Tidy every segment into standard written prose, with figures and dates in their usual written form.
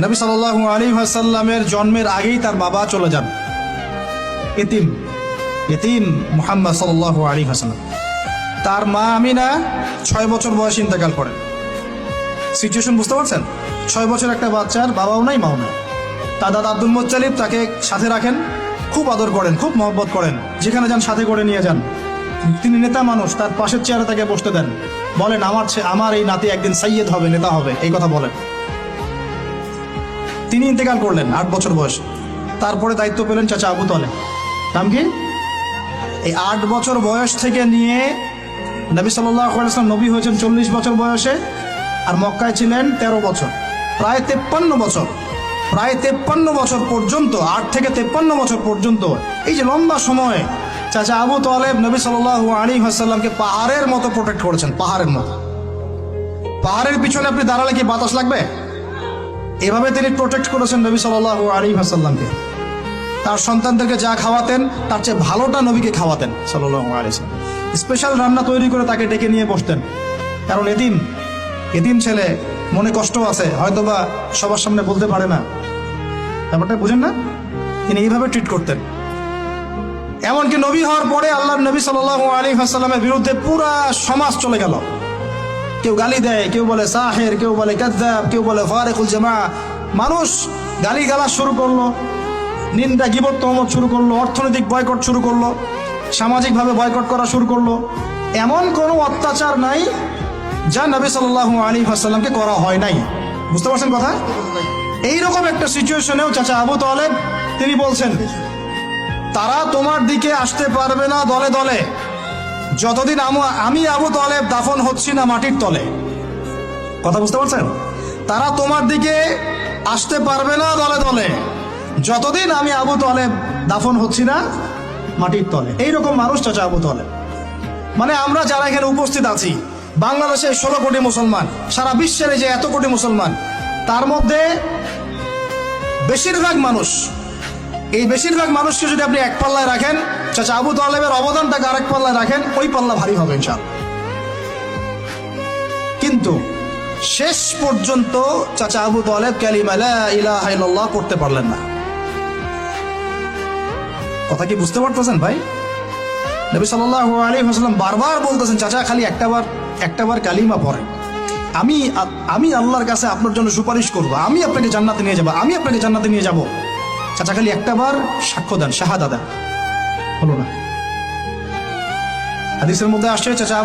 নবী সাল্লাল্লাহু আলাইহি ওয়াসাল্লামের জন্মের আগেই তার বাবা চলে যান, ইতিম মুহাম্মদ সাল্লাল্লাহু আলাইহি ওয়াসাল্লাম। তার মা আমিনা 6 বছর বয়সে ইন্তেকাল করেন। সিচুয়েশন বুঝতে পারছেন? 6 বছর একটা বাচ্চার বাবাও নাই মাও নাই। তার দাদা আব্দুল মুত্তালিব তাকে সাথে রাখেন, খুব আদর করেন, খুব মহব্বত করেন, যেখানে যান সাথে করে নিয়ে যান। তিনি নেতা মানুষ, তার পাশের চেয়ারে তাকে বসতে দেন, বলেন আমার এই নাতি একদিন সাইয়্যেদ হবে, নেতা হবে, এই কথা বলেন। তিনি ইন্তেকাল করলেন 8 বছর বয়সে। তারপরে দায়িত্ব পেলেন চাচা আবু তালেব। নাম কি? এই 8 বছর বয়স থেকে নিয়ে নবী সাল্লাল্লাহু আলাইহি ওয়াসাল্লাম নবী হয়েছেন 40 বছর বয়সে, আর মক্কায় ছিলেন 13 বছর, প্রায় 53 বছর। প্রায় 53 বছর পর্যন্ত, 8 থেকে 53 বছর পর্যন্ত এই যে লম্বা সময় চাচা আবু তালেব নবী সাল্লাল্লাহু আলাইহি ওয়াসাল্লামকে পাহাড়ের মতো প্রোটেক্ট করেছেন, পাহাড়ের মতো। পাহাড়ের পিছনে আপনি দাঁড়ালে কি বাতাস লাগবে? এভাবে তিনি প্রোটেক্ট করেছেন নবী সাল্লাল্লাহু আলাইহি ওয়াসাল্লামকে। তার সন্তানদেরকে যা খাওয়াতেন তার চেয়ে ভালোটা নবীকে খাওয়াতেন সাল্লাল্লাহু আলাইহি ওয়াসাল্লাম। স্পেশাল রান্না তৈরি করে তাকে ডেকে নিয়ে বসতেন, কারণ এতিম ছেলে, মনে কষ্ট আছে, হয়তোবা সবার সামনে বলতে পারে না, ব্যাপারটা বুঝেন না? তিনি এইভাবে ট্রিট করতেন। এমনকি নবী হওয়ার পরে আল্লাহর নবী সাল্লাল্লাহু আলাইহি ওয়াসাল্লামের বিরুদ্ধে পুরা সমাজ চলে গেল। কেউ গালি দেয়, কেউ বলে সাহের, কেউ বলে কাযযাব, কেউ বলে ফারিকুল জামা। মানুষ গালিগালাজ শুরু করলো, নিন্দা গীবত তহমত শুরু করলো, অর্থনৈতিক বয়কট শুরু করলো, সামাজিকভাবে বয়কট করা শুরু করলো। এমন কোনো অত্যাচার নাই যা নবী সাল্লাল্লাহু আলাইহি ওয়াসাল্লামকে করা হয় নাই। বুঝতে পারছেন কথা? এইরকম একটা সিচুয়েশনেও চাচা আবু তালেব তিনি বলছেন, তারা তোমার দিকে আসতে পারবে না দলে দলে যতদিন আমি আবু তালেব দাফন হচ্ছি না মাটির তলে। কথা বুঝতে পারছেন? তারা তোমার দিকে আসতে পারবে না দলে দলে যতদিন আমি আবু তালেব দাফন হচ্ছি না মাটির তলে। এইরকম মানুষ চাচা আবু তালেব। মানে আমরা যারা এখানে উপস্থিত আছি, বাংলাদেশে 16 কোটি মুসলমান, সারা বিশ্বের যে এত কোটি মুসলমান, তার মধ্যে বেশিরভাগ মানুষকে যদি আপনি এক পাল্লায় রাখেন, চাচা আবু তালেবের অবদানটাকে আরেক পাল্লায় রাখেন, ওই পাল্লা ভারী হবে ইনশাআল্লাহ। কিন্তু শেষ পর্যন্ত চাচা আবু তালেব কালিমা লা ইলাহা ইল্লাল্লাহ পড়তে পারলেন না। কথা কি বুঝতে পারতেছেন ভাই? নবী সাল্লাল্লাহু আলাইহি ওয়াসাল্লাম বারবার বলতেছেন, চাচা খালি একটাবার কালিমা পড়েন, আমি আল্লাহর কাছে আপনার জন্য সুপারিশ করব, আমি আপনাকে জান্নাতে নিয়ে যাব, চাচা খালি একটাবার সাক্ষ্য দেন, শাহাদা দেন। হলো না। হাদিসের মধ্যে আসছে চাচা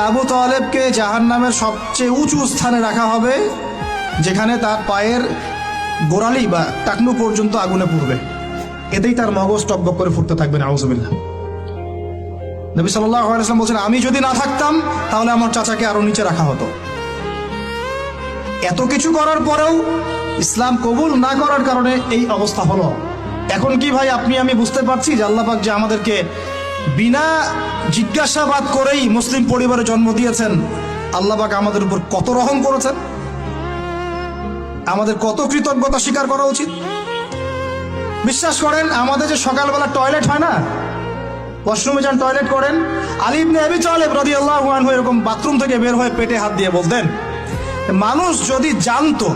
আবু তালেবকে জাহান্নামের সবচেয়ে উঁচু স্থানে রাখা হবে, যেখানে তার পায়ের গোড়ালি বা টাকনু পর্যন্ত আগুনে পুড়বে, এতেই তার মগজ টকবক করে ফুটতে থাকবে। নাউযুবিল্লাহ। নবী সাল্লাল্লাহু আলাইহি ওয়াসাল্লাম বলছেন, আমি যদি না থাকতাম তাহলে আমার চাচাকে আরো নিচে রাখা হতো। এত কিছু করার পরেও ইসলাম কবুল না করার কারণে এই অবস্থা হলো। এখন কি ভাই আমি বুঝতে পারছি যে আল্লাহ পাক যে আমাদেরকে বিনা জিজ্ঞাসাবাদ করেই মুসলিম পরিবারে জন্ম দিয়েছেন, আল্লাহ পাক আমাদের উপর কত রহম করেছেন, আমাদের কত কৃতজ্ঞতা স্বীকার করা উচিত। বিশ্বাস করেন, আমাদের যে সকালবেলা টয়লেট হয় না, ওয়াশরুমে যান, টয়লেট করেন, আলী ইবনে আবি তালেব রাদিয়াল্লাহু আনহু এরকম বাথরুম থেকে বের হয়ে পেটে হাত দিয়ে বলতেন, মানুষ যদি জানতো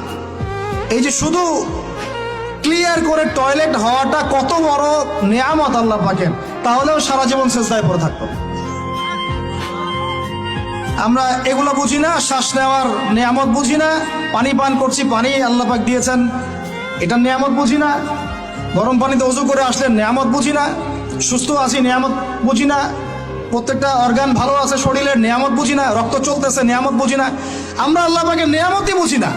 এই যে শুধু ক্লিয়ার করে টয়লেট হওয়াটা কত বড় নেয়ামত আল্লাহ পাকের, তাহলেও সারা জীবন সিজদায় পড়ে থাকতো। আমরা এগুলো বুঝি না, শ্বাস নেওয়ার নেয়ামত বুঝি না, পানি পান করছি, পানি আল্লাহ পাক দিয়েছেন, এটা নেয়ামত বুঝি না, গরম পানিতে ওযু করে আসলে নেয়ামত বুঝি না, সুস্থ আছি নেয়ামত বুঝি না, প্রত্যেকটা অর্গান ভালো আছে শরীরের নেয়ামত বুঝি না, রক্ত চলতেছে নেয়ামত বুঝি না। আমরা আল্লাহ পাকের নেয়ামতই বুঝি না,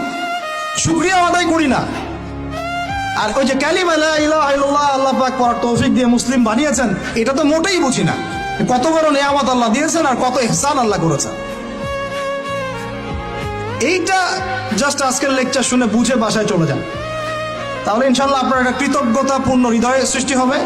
শুকরিয়া আদায় করি না। আর ওই যে কালিমা লা ইলাহা ইল্লাল্লাহ আল্লাহ পাক পড়ার তৌফিক দিয়ে মুসলিম বানিয়েছেন, এটা তো মোটেই বুঝি না। কত বড় নেয়ামত আল্লাহ দিয়েছেন আর কত ইহসান আল্লাহ করেছেন। এইটা জাস্ট আজকের লেকচার শুনে বুঝে বাসায় চলে যান, তাহলে ইনশাআল্লাহ আপনার একটা কৃতজ্ঞতাপূর্ণ হৃদয়ের সৃষ্টি হবে।